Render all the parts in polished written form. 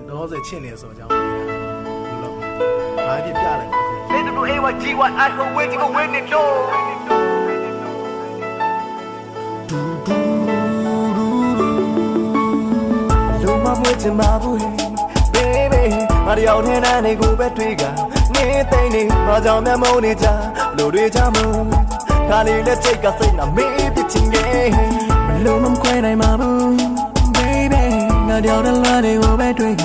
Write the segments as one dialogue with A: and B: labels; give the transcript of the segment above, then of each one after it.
A: လောဆယ်ချစ်နေဆိုကြောင်းဘယ်လိုဘာပြပြလိုက်
B: NWAYGY I hope we can win it though
C: လုံးမမွေးချင်ပါဘူး baby မရရောက်တဲ့နာနေကိုပဲတွေ့ကနေသိနေဘာကြောင့်မျက်မုံနေကြလူတွေချမို့ခါလေးလက်ချိတ်ကစိတ်နာမေးပြချင်ရဲ့မလုံးမခွဲနိုင်ပါဘူး baby ငါရောက်တဲ့နာနေကိုပဲတွေ့က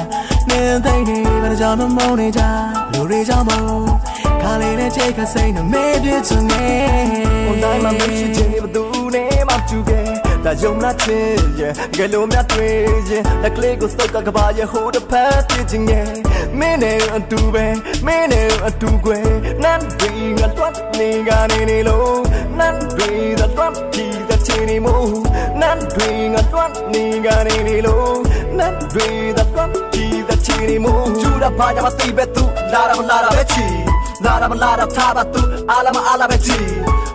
C: နေသိနေဘာကြောင့်မျက်မုံနေကြလူတွေချမို့ခါလေးလက်ချိတ်ကစိတ်နာမေးပြချင်ရဲ့ဟိုတိုင်းမှာမရှိချင်ဘသူနဲ့မှတူခဲ့ဒါယုံနာချင်ရဲ့ငယ်လုံးမြတ်တွေရဲ့လက်ကလေးကိုစုပ်ကကပါရဲ့ဟိုတစ်ဖက်ပြချင်ရဲ့မင်းနဲ့အတူပဲမင်းနဲ့အတူကွယ်နန်းတွေငါတွတ်နေကနေနေလို့နန်းတွေသတွတ်ကြီးသချင်နေမို့နန်းတွေငါတွတ်နေကနေနေလို့နန်းတွေသတွတ်ကြီးသချင်နေမို့ကျူတာဘာမှမသိပဲသူလာတာမလာတာပဲချီလာတာမလာတာထားပါသူအားလာမအားလာပဲချီ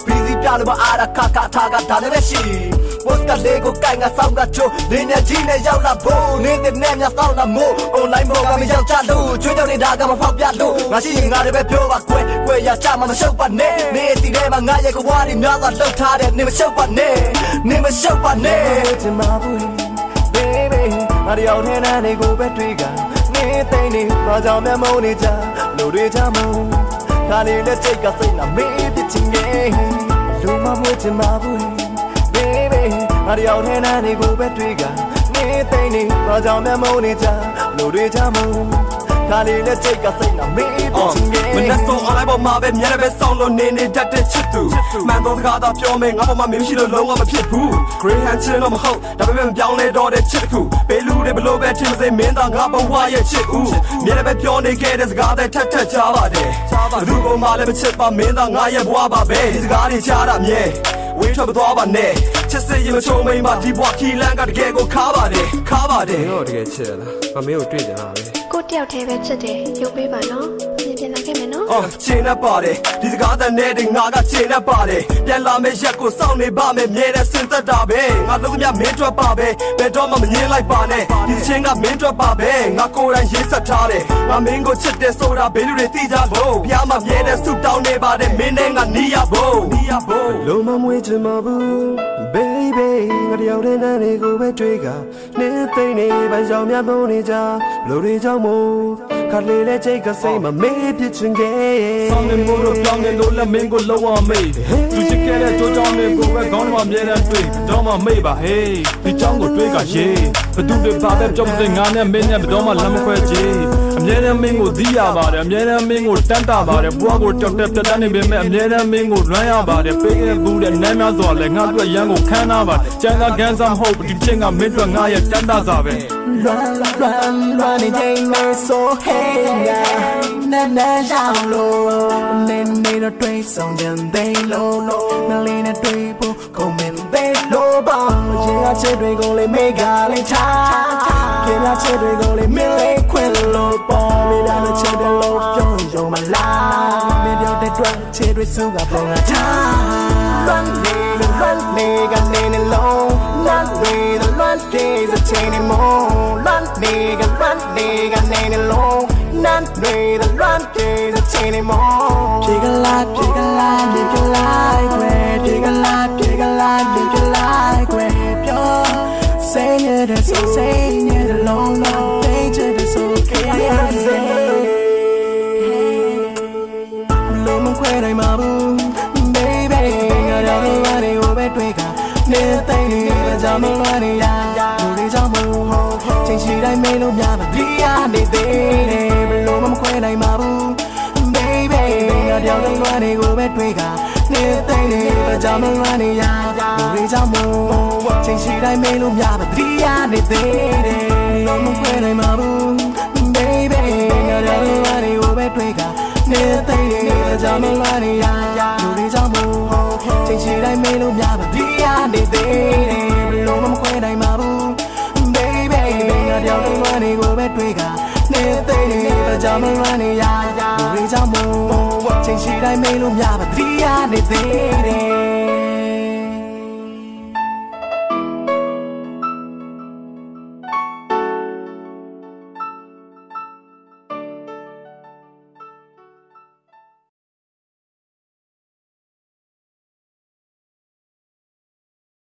C: ပြီးစီပြလို့မအားတာခါခါထားကဒါလည်းပဲရှိWhat's the Lego gang a sound that you Linya Gina Yaula Bo Name name ya sound a mo Online mo kami yaw chalu Chwe ni daga ma phok pya lu Nga shi nga de be phyo ba kwe Kwe ya cha ma show pa ne Ne ti de ma nga ye ko wa ni mya sa lou tha de Ni ma show pa ne Ni ma show pa ne Chin ma bu Baby Ma de yaw the na ni ko be twi ka Ni thai ni ma jaw mya mo ni cha Lu de cha mo Kha ni le chait ka sai na me pi chin ye Lu ma mu chin ma bu baby မရရောက်တဲ့နာနေကိုပဲတွေ့ကနေသိနေဘာကြောင့်မျက်မုံနေကြလူတွေချမို့ခါလေးလက်ချိတ်ကစိတ်နာမေးပြချင်ရဲ့မနှက်ဆုံးအလိုက်ပေါ်မှာပဲမြဲတယ်ပဲဆောင်းလို့နေတတ်တဲ့ချစ်သူမှန်တော့စကားသာပြောမယ်ငါပေါ်မှာမင်းရှိလို့လုံးဝမဖြစ်ဘူး Grey hand ချင်တော့မဟုတ်ဒါပေမဲ့မပြောင်းလဲတော့တဲ့ချစ်တစ်ခုဘေးလူတွေဘလို့ပဲထင်မစိမင်းသားငါဘဝရဲ့ချစ်ဦးမြဲတယ်ပဲပြောနေခဲ့တဲ့စကားတွေထက်ချပါတယ်ဘယ်သူကမှလည်းမချစ်ပါမင်းသားငါရဲ့ဘဝပါပဲဒီစကားတွေချတာမြဲဝေးထွက်မသွားပါနဲ့ချစ်စစ်ရင်မချုံမိန်ပါဒီဘွားခီလန်းကတကယ်ကိုခါပါတယ်တော့တကယ်ချစ်လားမမေကိုတွေ့ကြတာပဲ
D: ကိုတယောက်တည်းပဲချစ်တယ်ရုပ်ပေးပါနော်ပြင်လာခဲ့မယ်နော်
C: ချင်တတ်ပါတယ်ဒီစကားတန်တဲ့ငါကချင်တတ်ပါတယ်ပြန်လာမယ့်ရက်ကိုစောင့်နေပါမယ်မြဲတဲ့စင်သက်တာပဲငါလုံးသမျှမင်းထွက်ပါပဲဘယ်တော့မှမငြင်းလိုက်ပါနဲ့ဒီချင်းကမင်းထွက်ပါပဲငါကိုယ်တိုင်ရေးဆက်ထားတယ်ငါမင်းကိုချစ်တယ်ဆိုတာဘေးလူတွေသိကြဖို့ဖျားမှမြဲတဲ့ဆုတောင်းနေပါတယ်မင်းနဲ့ငါနီးရဖို့လုံးမမွေးချင်ပါဘူး baby ငါတယောက်တည်းနဲ့ကိုပဲတွေ့ကနေသိနေဘာကြောင့်များမုန်းနေကြလူတွေကြောင့်မို့ခါလေးလဲချိတ်ကစိတ်မမေးပြချင်ခဲ့
E: ဆောင်းနေမို့လို့ပြောင်းနေလို့လက်မင်းကိုလုံးဝမေးသူချစ်ခဲ့တဲ့ကြိုးကြောင်းတွေကိုပဲခေါင်းထဲမှာမြဲတမ်းတွေ့တော့မှမေးပါဟေးဒီကြောင်းကိုတွေးကရေးဘသူတွေပါပဲကြောက်တဲ့ငါနဲ့မင်းနဲ့ဘယ်တော့မှလက်မခွဲကြည့်အမြဲတမ်းမင်းကိုသိရပါတယ်အမြဲတမ်းမင်းကိုတန်းတာပါတယ်ဘွားကိုတောက်တက်ပြတ်တန်းနေပေမဲ့အမြဲတမ်းမင်းကိုလွမ်းရပါတယ်ပေးခဲ့ဘူးတဲ့နမ်းများစွာလဲငါတို့ရန်ကိုခမ်းနာပါကျန်ကကန်ဆာမဟုတ်ဒီချင်းကမင်းတို့ငါရဲ့တန်းတာစာပဲ
C: run in my soul hey na down low nên nên nó追上人哋路那里那追步come in they low bar 只要这对过来没咖喱茶给那这对过来没来快乐包没让那这对路用用嘛啦没掉的转这对手个不能差 run nigga need it low not with the run days a chain more run nigga need it low not with the run days a chain more pick a life live your life where pick a life live your life where pure say it is so say it alone danger is okay lo mong khoe dai ma bu baby nga da lo ni o be twi ka ne tai ni ba ja mo ma ni ya lo ri ja mo ching chi dai me lo mya ba di ya ni de lo mong khoe dai ma bu baby nga da lo ni o be twi ka ne tai ni ba ja mo ma ni ya lo ri ja mo ching chi dai me lo mya ba di ya ni de lo mong khoe dai ma bu baby nga da lo ni o be twi kaနေသိနေကြမလားနေရလူတွေကြောင့်မို့ချိန်ချီတိုင်းမေးလို့များပါဒီရနေသေးတယ်ဘလို့မခွဲနိုင်ပါဘူး baby ငါတယောက်တည်းကနေကိုပဲတွေ့ကနေသိနေကြမလားနေရလူတွေကြောင့်မို့ချိန်ချီတိုင်းမေးလို့များပါဒီရနေသေးတယ်